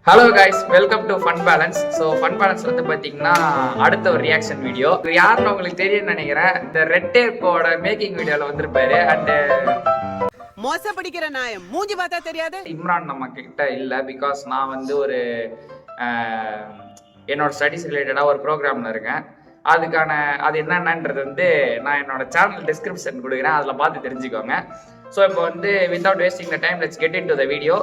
Hello guys, welcome to fun balance. So fun balance வந்து பார்த்தீங்கன்னா அடுத்த ஒரு ரியாக்ஷன் வீடியோ. யாருன்னு உங்களுக்கு தெரியும்னு நினைக்கிறேன். இந்த ரெட் டேப்போட மேக்கிங் வீடியோவில் வந்திருப்பாரு. அண்டு மோச படிக்கிற நாயம் மூஞ்சி பார்த்தா தெரியாது. இம்ரான் நம்ம கிட்ட இல்லை. பிகாஸ் நான் வந்து ஒரு என்னோட ஸ்டடீஸ் ரிலேட்டடாக ஒரு ப்ரோக்ராமில் இருக்கேன். அது என்னென்னன்றது வந்து நான் என்னோட சேனல் டிஸ்கிரிப்ஷன் கொடுக்குறேன், அதில் பார்த்து தெரிஞ்சுக்கோங்க. ஸோ இப்போ வந்து without wasting the time, let's get in to the video.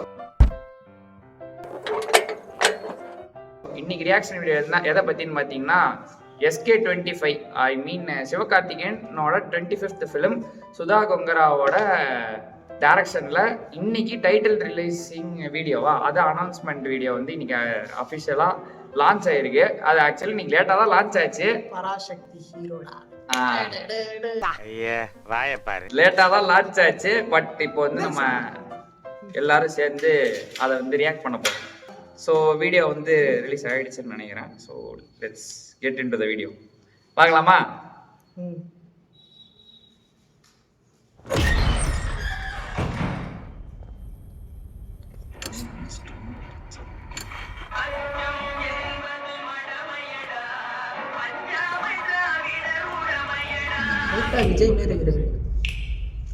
இன்னைக்கு ரியாக்ஷன் வீடியோ எதை பற்றின்னு பார்த்தீங்கன்னா SK25, ஐ மீன் சிவகார்த்திகேயனோட 25th ஃபிலிம் சுதா கொங்கராவோட டைரக்ஷனில் இன்னைக்கு டைட்டில் ரிலீஸிங் வீடியோவா, அது அனௌன்ஸ்மெண்ட் வீடியோ வந்து இன்னைக்கு அஃபிஷியலாக லான்ச் ஆயிருக்கு. அது ஆக்சுவலி இன்னைக்கு லேட்டாக தான் லான்ச் ஆச்சு. பராசக்தி ஹீரோடா லேட்டாக தான் லான்ச் ஆச்சு. பட் இப்போ வந்து நம்ம எல்லாரும் சேர்ந்து அதை வந்து ரியாக்ட் பண்ண போகிறோம். ஸோ வீடியோ வந்து ரிலீஸ் ஆகிடுச்சுன்னு நினைக்கிறேன். So let's get in to the video. பார்க்கலாமா? விஜய் மாரி இருக்கிறது.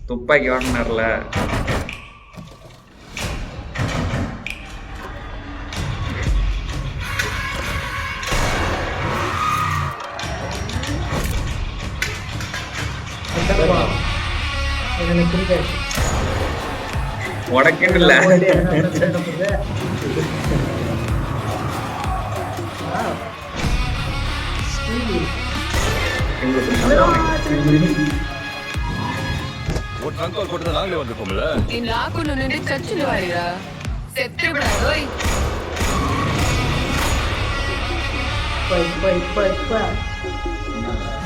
துப்பாக்கி வாங்கினார்ல. எனக்கு புரியாது. உனக்குன்னு இல்லை. நாங்களே வந்துருக்கோம்ல.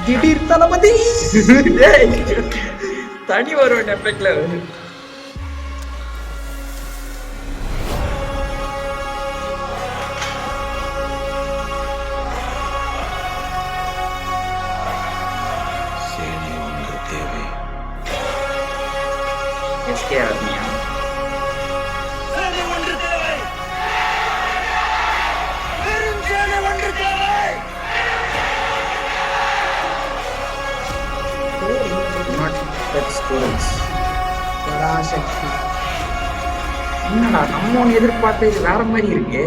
திடீர் தளபதி தனி வருவன் எஃபெக்ட்ல SK ஆர்மியா? பராசக்தி என்னடா நம்ம ஒன்று எதிர்பார்த்து இது வேற மாதிரி இருக்கு.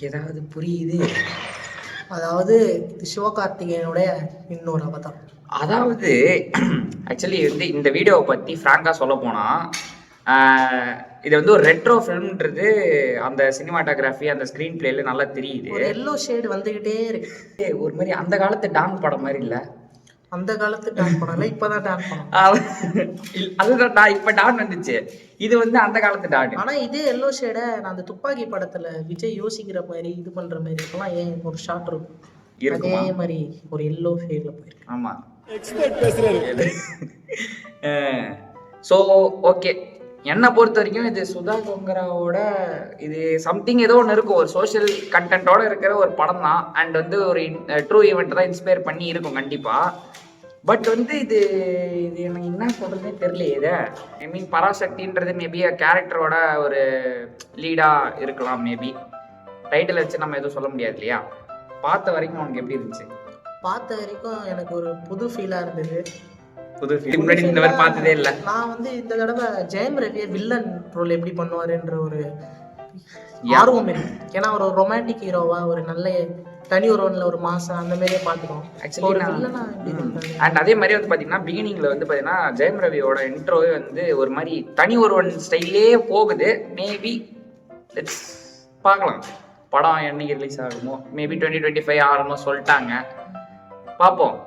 ஏதாவது புரியுது? அதாவது இது சிவகார்த்திகேயனுடைய இன்னொரு அவதாரம். அதாவது ஆக்சுவலி வந்து இந்த வீடியோவை பற்றி ஃப்ராங்காக சொல்ல போனால், இது வந்து ஒரு ரெட்ரோ ஃபிலிம்ன்றது அந்த சினிமாட்டோகிராஃபி அந்த ஸ்க்ரீன் பிளேல நல்லா தெரியுது. ஒரு எல்லோ ஷேடு வந்துகிட்டே இருக்கு. ஒரு மாதிரி அந்த காலத்து டான் படம் மாதிரி இல்லை. அந்த காலத்து டான் படம்ல இப்பதான் டான் படம். அதுதான் இப்ப டான் வந்துச்சு. இது வந்து அந்த காலத்து டான். ஆனா இதே எல்லோ ஷேட நான் அந்த துப்பாக்கி படத்துல விஜய் யோசிக்கிற மாதிரி இது பண்ற மாதிரி எல்லாம் ஏன் ஒரு ஷாட் இருக்கும் அதே மாதிரி ஒரு எல்லோ ஷேட்ல போயிருக்கு. ஆமா, ஸோ ஓகே. என்னை பொறுத்த வரைக்கும் இது சுதா கொங்கராவோட இது சம்திங் ஏதோ ஒன்று இருக்கும், ஒரு சோஷியல் கண்டென்ட்டோட இருக்கிற ஒரு படம் தான். அண்ட் வந்து ஒரு ட்ரூ ஈவெண்ட் தான் இன்ஸ்பயர் பண்ணி இருக்கும் கண்டிப்பாக. பட் வந்து இது எனக்கு என்ன சொல்கிறதுனே தெரியலையே. இதை ஐ மீன் பராசக்தின்றது மேபி கேரக்டரோட ஒரு லீடாக இருக்கலாம். மேபி டைட்டில் வச்சு நம்ம எதுவும் சொல்ல முடியாது இல்லையா? பார்த்த வரைக்கும் உனக்கு எப்படி இருந்துச்சு? பார்த்த வரைக்கும் எனக்கு ஒரு புது ஃபீலாக இருந்தது. புது முன்னாடி இந்த மாதிரி பார்த்ததே இல்லை. நான் வந்து இந்த தடவை ஜெயம் ரவியை வில்லன் ரோல் எப்படி பண்ணுவாருன்ற ஒரு ஆர்வம் இருக்கு. ஏன்னா ஒரு ரொமான்டிக் ஹீரோவா ஒரு நல்ல தனி ஒருவன்ல ஒரு மாசம் அந்த மாதிரியே பார்த்துக்கோம். அண்ட் அதே மாதிரி வந்து பார்த்தீங்கன்னா பிகினிங்ல வந்து பார்த்தீங்கன்னா ஜெயம் ரவியோட இன்ட்ரோவே வந்து ஒரு மாதிரி தனி ஒருவன் ஸ்டைலே போகுது. மேபி லெட்ஸ் பார்க்கலாம் படம் என்னைக்கு ரிலீஸ் ஆகுமோ. மேபி 2025 ஆகணுமோ சொல்லிட்டாங்க. பார்ப்போம்.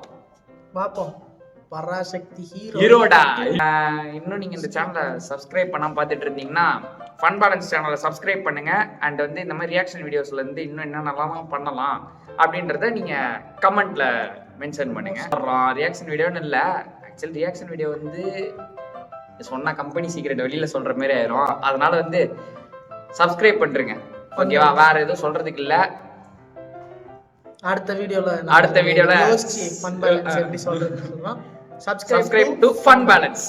பராசக்தி ஹீரோடா. இன்னும் நீங்க இந்த சேனலை சப்ஸ்கிரைப் பண்ணாம பார்த்துட்டு இருந்தீங்கன்னா ஃபன் பேலன்ஸ் சேனலை சப்ஸ்கிரைப் பண்ணுங்க. அண்ட் வந்து இந்த மாதிரி ரியாக்ஷன் வீடியோஸ்ல இருந்து இன்னும் என்னென்னலாம் பண்ணலாம் அப்படின்றத நீங்க கமெண்ட்ல மென்ஷன் பண்ணுங்க. ரியாக்ஷன் வீடியோன்னு இல்லை, ஆக்சுவலி ரியாக்ஷன் வீடியோ வந்து சொன்னா கம்பெனி சீக்ரெட் வெளியில சொல்ற மாதிரி ஆயிரும். அதனால வந்து சப்ஸ்கிரைப் பண்றீங்க, ஓகேவா? வேற எதுவும் சொல்றதுக்கு இல்லை. அடுத்த வீடியோல யோசிச்சு ஃபன் பேலன்ஸ் எப்படி சொல்றதுன்னு சொல்றோம். Subscribe to fun balance.